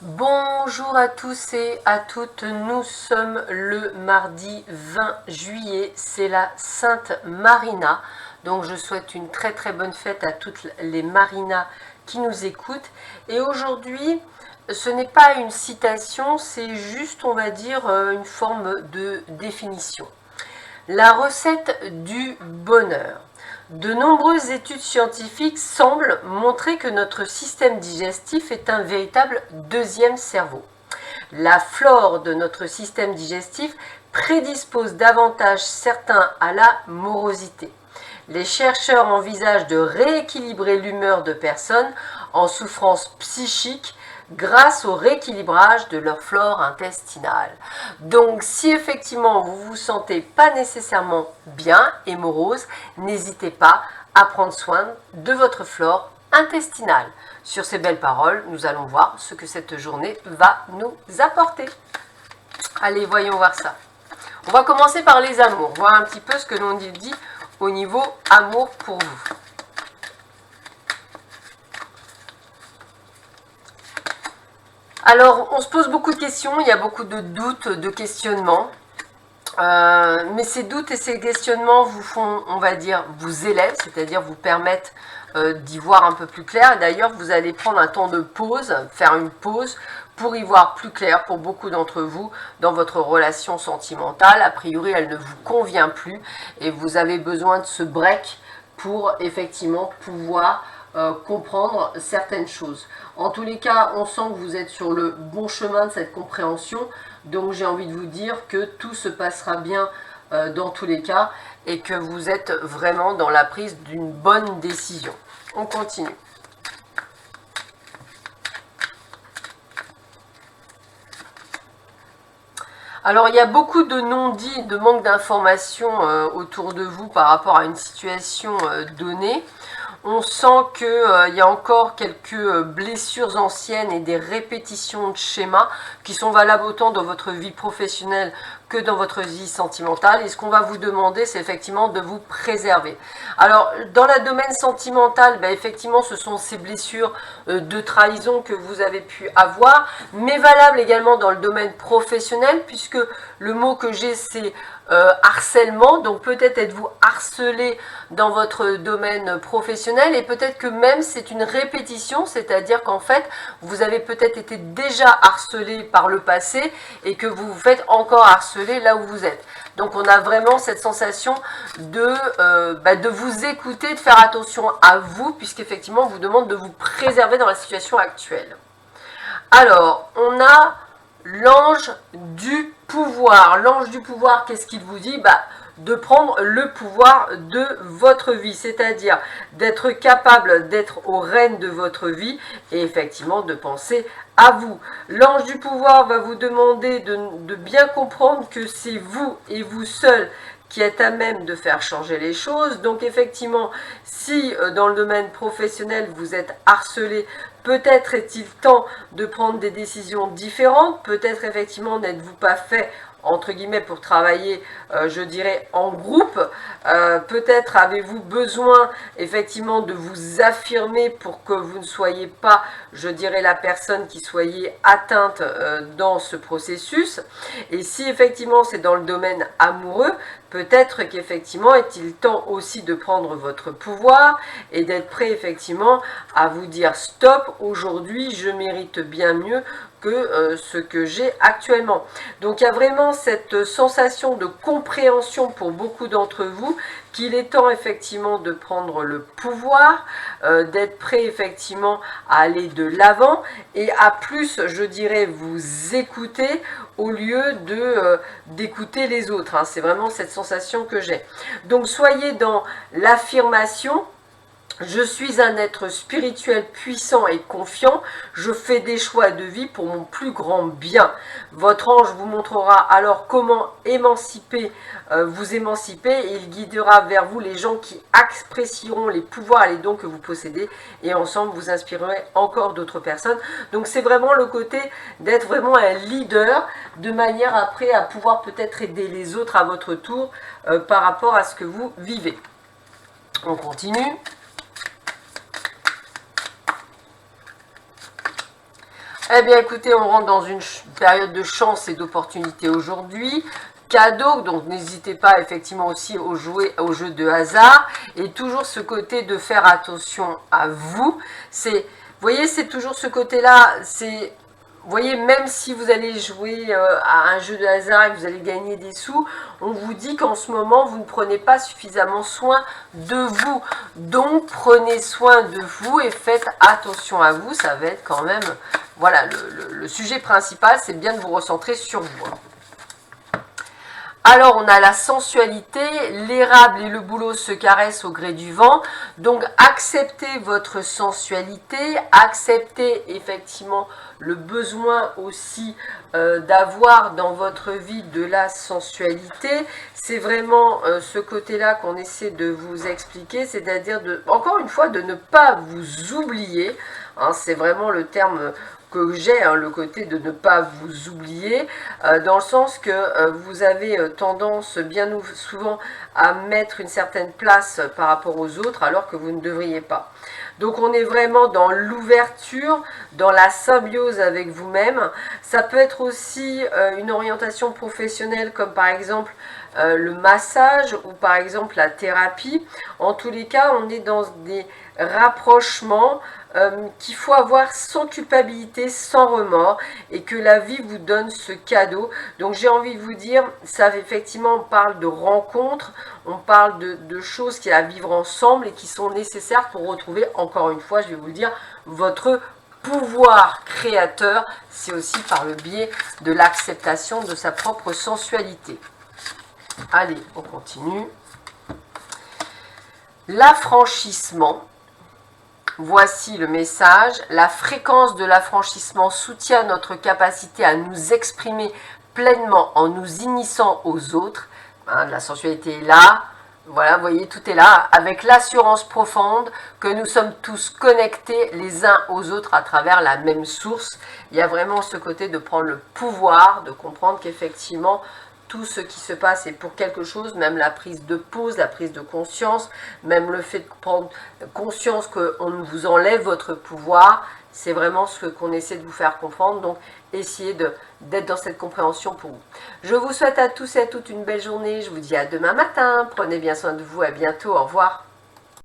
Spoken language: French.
Bonjour à tous et à toutes, nous sommes le mardi 20 juillet, c'est la Sainte Marina, donc je souhaite une très très bonne fête à toutes les Marinas qui nous écoutent. Et aujourd'hui, ce n'est pas une citation, c'est juste, on va dire, une forme de définition. La recette du bonheur. De nombreuses études scientifiques semblent montrer que notre système digestif est un véritable deuxième cerveau. La flore de notre système digestif prédispose davantage certains à la morosité. Les chercheurs envisagent de rééquilibrer l'humeur de personnes en souffrance psychique grâce au rééquilibrage de leur flore intestinale. Donc si effectivement vous vous sentez pas nécessairement bien et morose, n'hésitez pas à prendre soin de votre flore intestinale. Sur ces belles paroles, nous allons voir ce que cette journée va nous apporter. Allez, voyons voir ça. On va commencer par les amours, voir un petit peu ce que l'on dit au niveau amour pour vous. Alors, on se pose beaucoup de questions, il y a beaucoup de doutes, de questionnements. Mais ces doutes et ces questionnements vous font, on va dire, vous élèvent, c'est-à-dire vous permettent d'y voir un peu plus clair. D'ailleurs, vous allez prendre un temps de pause, faire une pause pour y voir plus clair pour beaucoup d'entre vous dans votre relation sentimentale. A priori, elle ne vous convient plus et vous avez besoin de ce break pour effectivement pouvoir comprendre certaines choses. En tous les cas, on sent que vous êtes sur le bon chemin de cette compréhension. Donc j'ai envie de vous dire que tout se passera bien dans tous les cas et que vous êtes vraiment dans la prise d'une bonne décision. On continue. Alors il y a beaucoup de non-dits, de manque d'informations autour de vous par rapport à une situation donnée. On sent qu'il y a encore quelques blessures anciennes et des répétitions de schémas qui sont valables autant dans votre vie professionnelle que dans votre vie sentimentale. Et ce qu'on va vous demander, c'est effectivement de vous préserver. Alors, dans le domaine sentimental, effectivement, ce sont ces blessures de trahison que vous avez pu avoir, mais valables également dans le domaine professionnel, puisque le mot que j'ai, c'est harcèlement. Donc peut-être êtes-vous harcelé dans votre domaine professionnel et peut-être que même c'est une répétition, c'est-à-dire qu'en fait vous avez peut-être été déjà harcelé par le passé et que vous vous faites encore harceler là où vous êtes. Donc on a vraiment cette sensation de vous écouter, de faire attention à vous, puisqu'effectivement on vous demande de vous préserver dans la situation actuelle. Alors, on a l'ange du pouvoir. L'ange du pouvoir, qu'est-ce qu'il vous dit? De prendre le pouvoir de votre vie, c'est-à-dire d'être capable d'être au règne de votre vie et effectivement de penser à vous. L'ange du pouvoir va vous demander de bien comprendre que c'est vous et vous seul qui êtes à même de faire changer les choses. Donc effectivement, si dans le domaine professionnel vous êtes harcelé, peut-être est-il temps de prendre des décisions différentes, peut-être effectivement n'êtes-vous pas fait entre guillemets pour travailler, je dirais, en groupe. Peut-être avez-vous besoin effectivement de vous affirmer pour que vous ne soyez pas, je dirais, la personne qui soyez atteinte dans ce processus. Et si effectivement c'est dans le domaine amoureux, peut-être qu'effectivement est-il temps aussi de prendre votre pouvoir et d'être prêt effectivement à vous dire stop, aujourd'hui je mérite bien mieux que ce que j'ai actuellement. Donc il y a vraiment cette sensation de compréhension pour beaucoup d'entre vous qu'il est temps effectivement de prendre le pouvoir, d'être prêt effectivement à aller de l'avant et à plus, je dirais, vous écouter au lieu d'écouter les autres. C'est vraiment cette sensation que j'ai. Donc soyez dans l'affirmation. Je suis un être spirituel puissant et confiant, je fais des choix de vie pour mon plus grand bien. Votre ange vous montrera alors comment vous émanciper et il guidera vers vous les gens qui apprécieront les pouvoirs et les dons que vous possédez et ensemble vous inspirerez encore d'autres personnes. Donc c'est vraiment le côté d'être vraiment un leader de manière après à pouvoir peut-être aider les autres à votre tour par rapport à ce que vous vivez. On continue. Eh bien écoutez, on rentre dans une période de chance et d'opportunité aujourd'hui. Cadeau, donc n'hésitez pas effectivement aussi au jeu de hasard. Et toujours ce côté de faire attention à vous. Vous voyez, c'est toujours ce côté-là, vous voyez, même si vous allez jouer à un jeu de hasard et que vous allez gagner des sous, on vous dit qu'en ce moment, vous ne prenez pas suffisamment soin de vous. Donc, prenez soin de vous et faites attention à vous. Ça va être quand même, voilà, le sujet principal, c'est bien de vous recentrer sur vous. Alors, on a la sensualité, l'érable et le bouleau se caressent au gré du vent. Donc, acceptez votre sensualité, acceptez effectivement le besoin aussi d'avoir dans votre vie de la sensualité. C'est vraiment ce côté-là qu'on essaie de vous expliquer, c'est-à-dire, encore une fois, de ne pas vous oublier. Hein, c'est vraiment le terme que j'ai, le côté de ne pas vous oublier, dans le sens que vous avez tendance bien souvent à mettre une certaine place par rapport aux autres, alors que vous ne devriez pas. Donc on est vraiment dans l'ouverture, dans la symbiose avec vous-même. Ça peut être aussi une orientation professionnelle, comme par exemple le massage ou par exemple la thérapie. En tous les cas, on est dans des rapprochements qu'il faut avoir sans culpabilité, sans remords, et que la vie vous donne ce cadeau. Donc j'ai envie de vous dire, ça effectivement, on parle de rencontres, on parle de choses qu'il y a à vivre ensemble et qui sont nécessaires pour retrouver, encore une fois, je vais vous le dire, votre pouvoir créateur. C'est aussi par le biais de l'acceptation de sa propre sensualité. Allez, on continue. L'affranchissement. Voici le message. La fréquence de l'affranchissement soutient notre capacité à nous exprimer pleinement en nous initiant aux autres. Hein, la sensualité est là. Voilà, vous voyez, tout est là. Avec l'assurance profonde que nous sommes tous connectés les uns aux autres à travers la même source. Il y a vraiment ce côté de prendre le pouvoir, de comprendre qu'effectivement, tout ce qui se passe est pour quelque chose, même la prise de pause, la prise de conscience, même le fait de prendre conscience qu'on vous enlève votre pouvoir, c'est vraiment ce qu'on essaie de vous faire comprendre. Donc, essayez d'être dans cette compréhension pour vous. Je vous souhaite à tous et à toutes une belle journée. Je vous dis à demain matin. Prenez bien soin de vous. À bientôt. Au revoir.